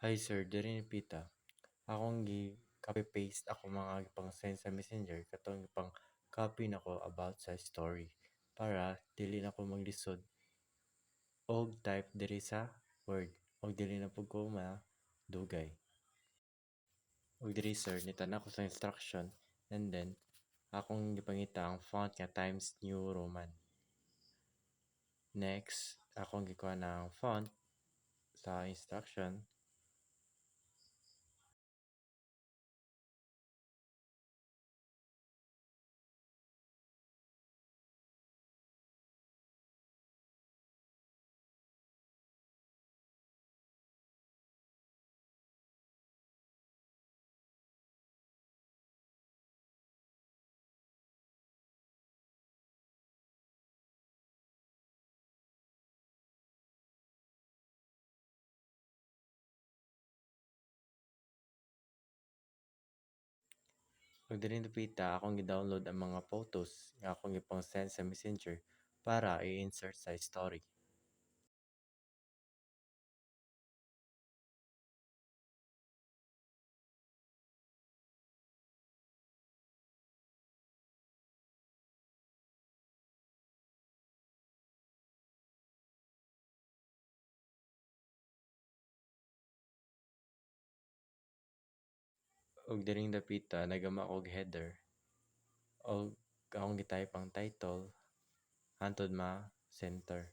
Hi sir, diri ni Pita. Akong gi copy paste ako mga gipang send sa Messenger katong gipang copy nako about sa story para dili na ko maglisod og type diri sa Word og dili na pud ko dugay. Og diri sir nitan ako sa instruction and then akong gipangita ang font nga Times New Roman. Next, akong gikuha ng font sa instruction. Ug diri napita akong gi-download ang mga photos nga akong gipang send sa Messenger para i-insert sa story. Ug diring dapita nagama og header og akong gi-type ang title hangtod ma-center.